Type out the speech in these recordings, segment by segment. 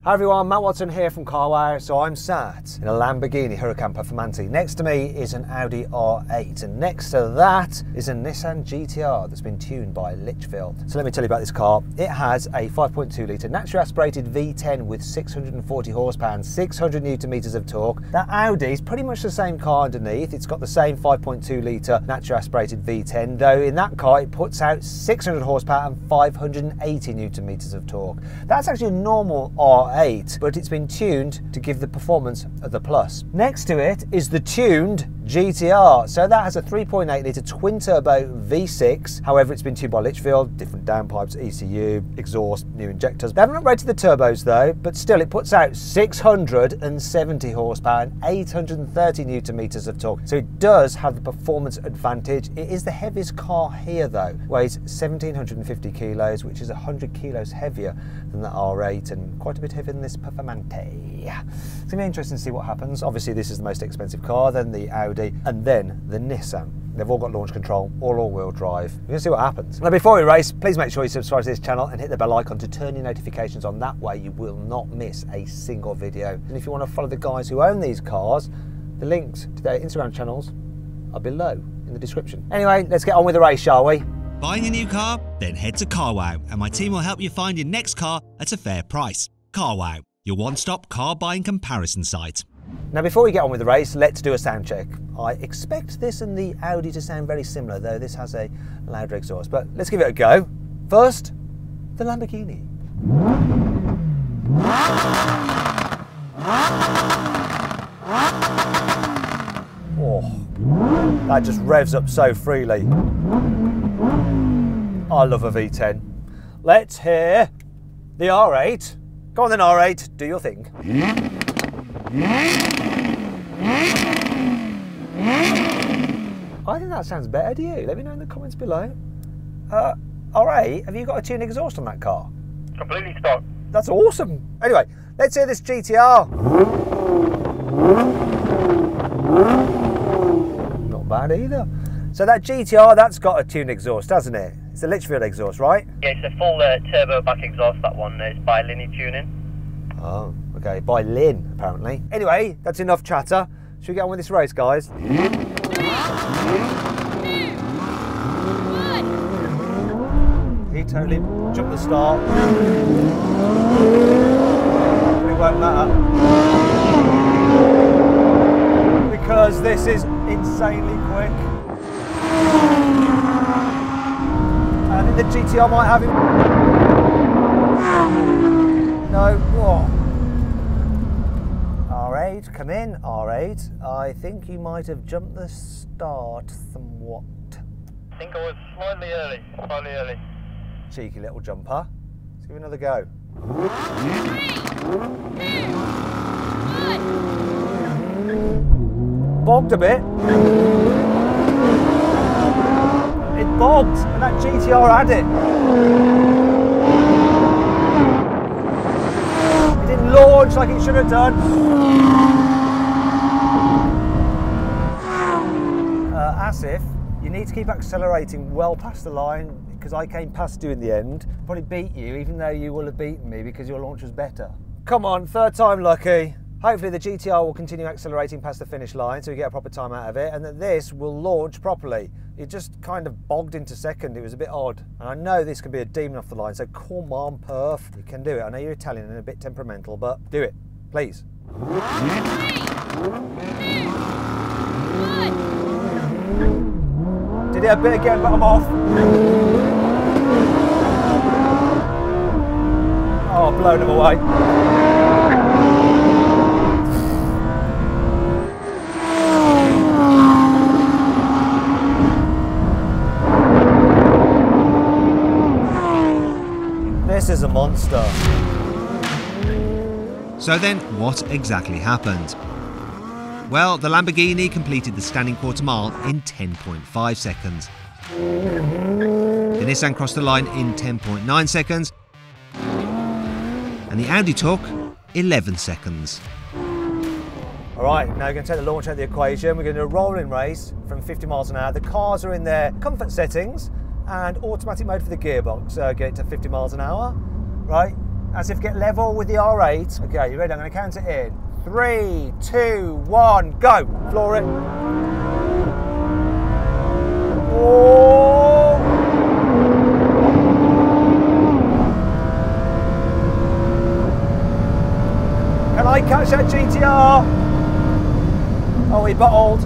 Hi everyone, Matt Watson here from CarWow. So I'm sat in a Lamborghini Huracan Performante. Next to me is an Audi R8 and next to that is a Nissan GTR that's been tuned by Litchfield. So let me tell you about this car. It has a 5.2 litre naturally aspirated V10 with 640 horsepower and 600 newton meters of torque. That Audi is pretty much the same car underneath. It's got the same 5.2 litre naturally aspirated V10, though in that car it puts out 600 horsepower and 580 newton meters of torque. That's actually a normal R8. But it's been tuned to give the performance of the Plus. Next to it is the tuned GTR. So that has a 3.8 litre twin turbo V6. However, it's been tuned by Litchfield, different downpipes, ECU, exhaust, new injectors. They haven't upgraded the turbos though, but still it puts out 670 horsepower and 830 newton meters of torque. So it does have the performance advantage. It is the heaviest car here though. Weighs 1,750 kilos, which is 100 kilos heavier than the R8 and quite a bit heavier than this Performante. It's going to be interesting to see what happens. Obviously this is the most expensive car, then the Audi, and then the Nissan. They've all got launch control, all-wheel drive. We're going to see what happens. Now before we race, please make sure you subscribe to this channel and hit the bell icon to turn your notifications on. That way you will not miss a single video. And if you want to follow the guys who own these cars, the links to their Instagram channels are below in the description. Anyway, let's get on with the race, shall we? Buying a new car? Then head to CarWow and my team will help you find your next car at a fair price. CarWow, your one-stop car buying comparison site. Now before we get on with the race, let's do a sound check. I expect this and the Audi to sound very similar, though this has a louder exhaust, but let's give it a go. First, the Lamborghini. Oh, that just revs up so freely. I love a V10. Let's hear the R8. Go on then R8, do your thing. I think that sounds better, do you? Let me know in the comments below. R8, have you got a tuned exhaust on that car? Completely stock. That's awesome. Anyway, let's hear this GTR. Not bad either. So that GTR, that's got a tuned exhaust, hasn't it? It's a Litchfield exhaust, right? Yeah, it's a full turbo back exhaust, that one. It's by Linear Tuning. Oh, okay, by Lynn, apparently. Anyway, that's enough chatter. Should we get on with this race, guys? He totally jumped the start. It won't matter. Because this is insanely quick. I think the GTR might have him. No. Whoa. R8, come in, R8. I think you might have jumped the start somewhat. I think I was slightly early. Cheeky little jumper. Let's give it another go. Bogged a bit. It bogged, and that GTR had it. It didn't launch like it should have done. Asif, you need to keep accelerating well past the line because I came past you in the end. Probably beat you, even though you will have beaten me because your launch was better. Come on, third time lucky. Hopefully the GTR will continue accelerating past the finish line so we get a proper time out of it and that this will launch properly. It just kind of bogged into second. It was a bit odd. And I know this can be a demon off the line, so come on, Perf. You can do it. I know you're Italian and a bit temperamental, but do it, please. Did it a bit again, but I'm off. Oh, blown him away. This is a monster. So then, what exactly happened? Well, the Lamborghini completed the standing quarter mile in 10.5 seconds. The Nissan crossed the line in 10.9 seconds. And the Audi took 11 seconds. All right, now we're going to take the launch out of the equation. We're going to do a rolling race from 50 miles an hour. The cars are in their comfort settings and automatic mode for the gearbox. Get it to 50 miles an hour, right? As if get level with the R8. Okay, you ready? I'm going to count it in. 3, 2, 1, go! Floor it. Oh! Can I catch that GTR? Oh, he bottled.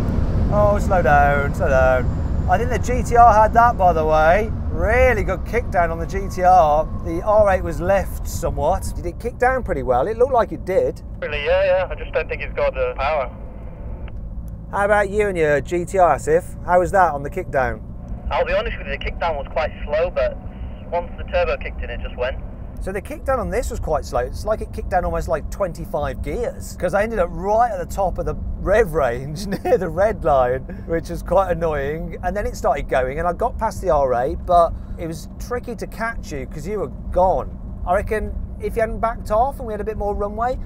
Oh, slow down, slow down. I think the GTR had that, by the way. Really good kick down on the GTR. The R8 was left somewhat. Did it kick down pretty well? It looked like it did. Really, yeah. I just don't think it's got the power. How about you and your GTR, Asif? How was that on the kick down? I'll be honest with you, the kickdown was quite slow, but once the turbo kicked in, it just went. So the kick down on this was quite slow. It's like it kicked down almost like 25 gears, because I ended up right at the top of the rev range near the red line, which was quite annoying. And then it started going and I got past the R8, but it was tricky to catch you because you were gone. I reckon if you hadn't backed off and we had a bit more runway,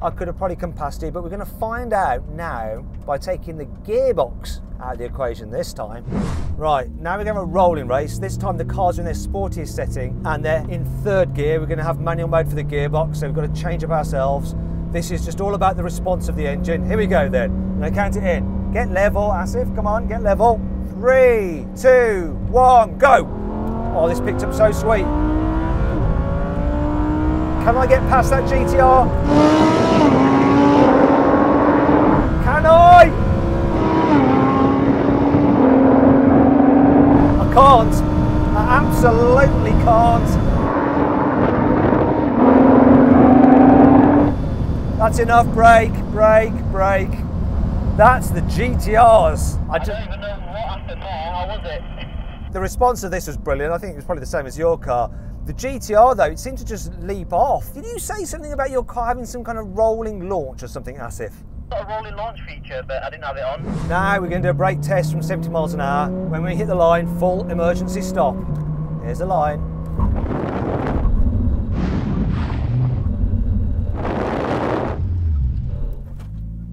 I could have probably come past you, but we're going to find out now by taking the gearbox out of the equation this time. Right, now we're going to have a rolling race. This time the cars are in their sportiest setting and they're in third gear. We're going to have manual mode for the gearbox, so we've got to change up ourselves. This is just all about the response of the engine. Here we go then. I'm going to count it in. Get level, Asif, come on, get level. 3, 2, 1, go! Oh, this picked up so sweet. Can I get past that GTR? Can I? I can't. I absolutely can't. That's enough. Brake, brake, brake. That's the GTRs. I don't even know what happened there. How was it? The response to this was brilliant. I think it was probably the same as your car. The GTR though, it seemed to just leap off. Did you say something about your car having some kind of rolling launch or something, Asif? Got a rolling launch feature, but I didn't have it on. Now we're going to do a brake test from 70 miles an hour. When we hit the line, full emergency stop. Here's the line.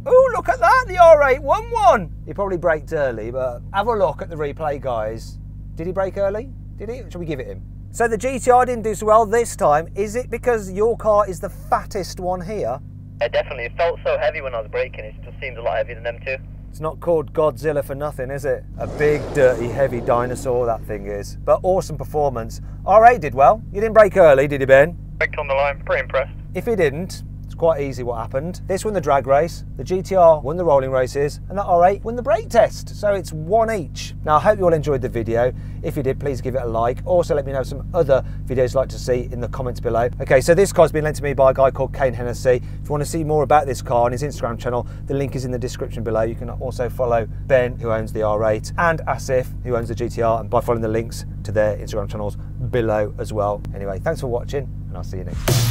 Oh, look at that, the R8 won one. He probably braked early, but have a look at the replay, guys. Did he brake early? Did he? Shall we give it him? So the GTR didn't do so well this time. Is it because your car is the fattest one here? Yeah, definitely. It felt so heavy when I was braking. It just seemed a lot heavier than them too. It's not called Godzilla for nothing, is it? A big, dirty, heavy dinosaur, that thing is. But awesome performance. R8 did well. You didn't brake early, did you, Ben? Braked on the line. Pretty impressed. If he didn't, it's quite easy what happened. This won the drag race, the GTR won the rolling races, and the R8 won the brake test. So it's one each. Now, I hope you all enjoyed the video. If you did, please give it a like. Also, let me know some other videos you'd like to see in the comments below. Okay, so this car's been lent to me by a guy called Kane Hennessy. If you want to see more about this car on his Instagram channel, the link is in the description below. You can also follow Ben, who owns the R8, and Asif, who owns the GTR, and by following the links to their Instagram channels below as well. Anyway, thanks for watching, and I'll see you next time.